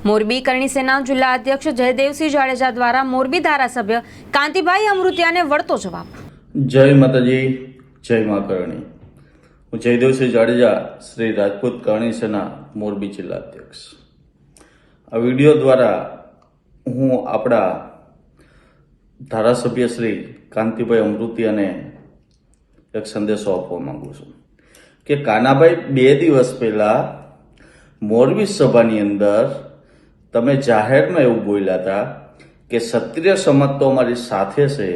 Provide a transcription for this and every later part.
મોરબી કરણી સેના જિલ્લા અધ્યક્ષ જયદેવસિંહ જાડેજા દ્વારા મોરબી ધારાસભ્ય કાંતિભાઈ અમૃતિયાને વળતો જવાબ. જય માતાજી, જય મા કરણી. હું જયદેવસિંહ જાડેજા, શ્રી રાજપૂત કરણી સેના મોરબી જિલ્લા અધ્યક્ષ. આ વિડીયો દ્વારા હું આપણા ધારાસભ્ય શ્રી કાંતિભાઈ અમૃતિયાને એક સંદેશો આપવા માંગુ છું કે કાનાભાઈ, 2 દિવસ પહેલા મોરબી સભાની અંદર તમે જાહેરમાં એવું બોલ્યા હતા કે ક્ષત્રિય સમાજ તો અમારી સાથે છે,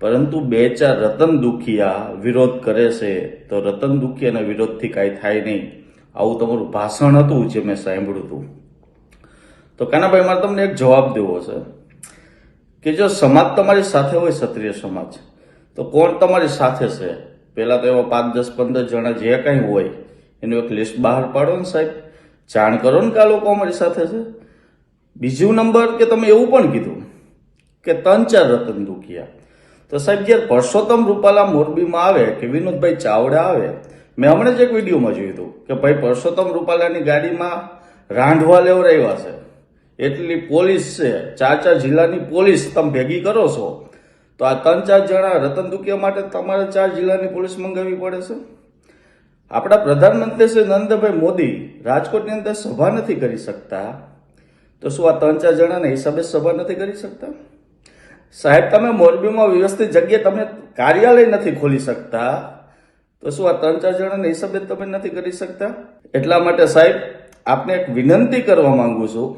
પરંતુ 2-4 રતન દુખિયા વિરોધ કરે છે, તો રતન દુખિયાના વિરોધથી કાંઈ થાય નહીં. આવું તમારું ભાષણ હતું જે મેં સાંભળ્યું હતું. તો કાનાભાઈ, મારે તમને એક જવાબ દેવો છે કે જો સમાજ તમારી સાથે હોય, ક્ષત્રિય સમાજ, તો કોણ તમારી સાથે છે? પહેલા તો એવા 5, 10, 15 જણા જે કાંઈ હોય એનું એક લિસ્ટ બહાર પાડો ને સાહેબ, જાણ કરો ને કે આ લોકો અમારી સાથે છે. બીજું નંબર કે તમે એવું પણ કીધું કે 3-4 રતન દુખિયા. તો સાહેબ, જ્યારે પરસોત્તમ રૂપાલા મોરબીમાં આવે કે વિનોદભાઈ ચાવડા આવે, મેં હમણાં જ એક વિડીયોમાં જોયું હતું કે ભાઈ પરસોત્તમ રૂપાલાની ગાડીમાં રાંધવા લેવડાવ્યા છે, એટલી પોલીસ છે, 4 જિલ્લાની પોલીસ તમે ભેગી કરો છો, તો આ 3-4 જણા રતન દુખિયા માટે તમારે 4 જિલ્લાની પોલીસ મંગાવવી પડે છે. આપણા પ્રધાનમંત્રી શ્રી નરેન્દ્રભાઈ મોદી રાજકોટની અંદર સભા નથી કરી શકતા, તો શું આ 3-4 જણાના હિસાબે સભા નથી કરી શકતા? સાહેબ, તમે મોરબીમાં વ્યવસ્થિત જગ્યાએ તમે કાર્યાલય નથી ખોલી શકતા, તો શું આ 3-4 જણાના હિસાબે તમે નથી કરી શકતા? એટલા માટે સાહેબ, આપને એક વિનંતી કરવા માંગુ છું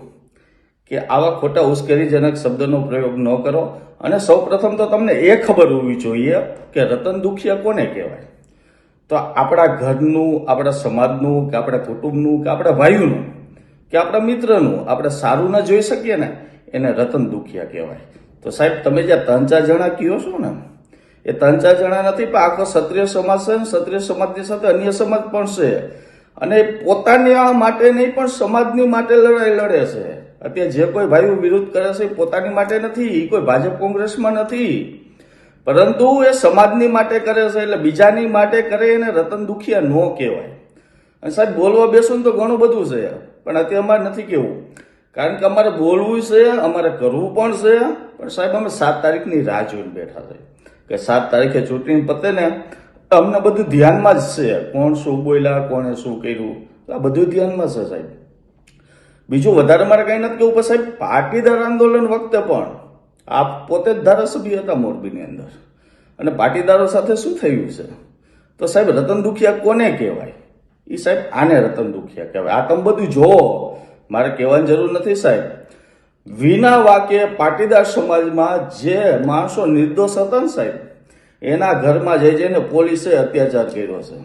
કે આવા ખોટા ઉશ્કેરણીજનક શબ્દનો પ્રયોગ ન કરો. અને સૌ પ્રથમ તો તમને એ ખબર હોવી જોઈએ કે રતન દુખિયા કોને કહેવાય. તો આપણા ઘરનું, આપણા સમાજનું, કે આપણા કુટુંબનું, કે આપણા ભાઈઓનું, કે આપણા મિત્રનું આપણે સારું ન જોઈ શકીએ ને, એને રતન દુખિયા કહેવાય. તો સાહેબ, તમે જે 3-4 જણા કહો છો ને, એ 3-4 જણા નથી, પણ આખો ક્ષત્રિય સમાજ છે. ક્ષત્રિય સમાજની સાથે અન્ય સમાજ પણ છે, અને પોતાની માટે નહીં પણ સમાજની માટે લડાઈ લડે છે. અત્યારે જે કોઈ ભાઈઓ વિરોધ કરે છે એ પોતાની માટે નથી, કોઈ ભાજપ કોંગ્રેસમાં નથી, પરંતુ એ સમાજની માટે કરે છે. એટલે બીજાની માટે કરે એને રતન દુખિયા ન કહેવાય. અને સાહેબ, બોલવા બેસો તો ઘણું બધું છે, પણ અત્યારે અમારે નથી કહેવું, કારણ કે અમારે બોલવું છે, અમારે કરવું પણ છે. પણ સાહેબ, અમે 7 તારીખની રાહ જોઈને બેઠા છે કે 7 તારીખે ચૂંટણી પતે ને અમને બધું ધ્યાનમાં જ છે, કોણ શું બોલ્યા, કોણે શું કર્યું, આ બધું ધ્યાનમાં છે સાહેબ. બીજું વધારે મારે કંઈ નથી કહેવું. પણ સાહેબ, પાટીદાર આંદોલન વખતે પણ આપ પોતે જ ધારાસભ્ય હતા મોરબીની અંદર, અને પાટીદારો સાથે શું થયું છે? તો સાહેબ, રતન દુખિયા કોને કહેવાય? એ સાહેબ, આને રતન દુખિયા કહેવાય. આ તમે બધું જોવો, મારે કહેવાની જરૂર નથી સાહેબ. વિના વાક્યે પાટીદાર સમાજમાં જે માણસો નિર્દોષ હતા ને સાહેબ, એના ઘરમાં જઈને પોલીસે અત્યાચાર કર્યો છે.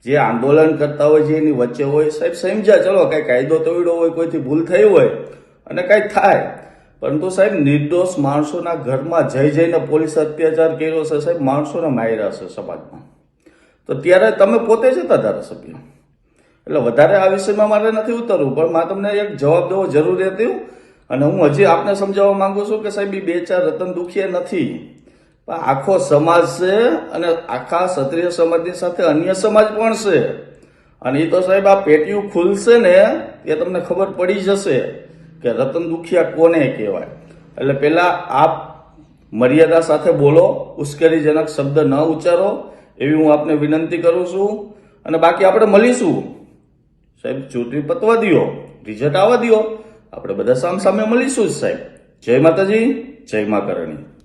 જે આંદોલન કરતા હોય, જે એની વચ્ચે હોય, સાહેબ સમજ્યા, ચલો કાંઈ કાયદો તોડ્યો હોય, કોઈથી ભૂલ થઈ હોય અને કાંઈ થાય, પરંતુ સાહેબ નિર્દોષ માણસોના ઘરમાં જઈને પોલીસે અત્યાચાર કર્યો છે સાહેબ, માણસોને માર્યા છે સમાજમાં. તો ત્યારે તમે પોતે જ હતા ધારાસભ્ય. એટલે વધારે આ વિષયમાં મારે નથી ઉતરવું, પણ મારે તમને એક જવાબ દેવો જરૂરી હતી. અને હું હજી આપને સમજાવવા માંગુ છું કે સાહેબ, 2-4 રતન દુખિયા નથી, પણ આખો સમાજ છે, અને આખા ક્ષત્રિય સમાજની સાથે અન્ય સમાજ પણ છે. અને એ તો સાહેબ, આ પેટીયું ખુલશે ને એ તમને ખબર પડી જશે કે રતન દુખિયા કોને કહેવાય. એટલે પહેલા આપ મર્યાદા સાથે બોલો, ઉશ્કેરણીજનક શબ્દ ન ઉચ્ચારો, એવી હું આપને વિનંતી કરું છું. અને બાકી આપણે મળીશું સાહેબ, ચૂંટણી પતવા દો, રિઝલ્ટ આવવા દો, આપણે બધા સામે મળીશું જ સાહેબ. જય માતાજી, જય મા કરણી.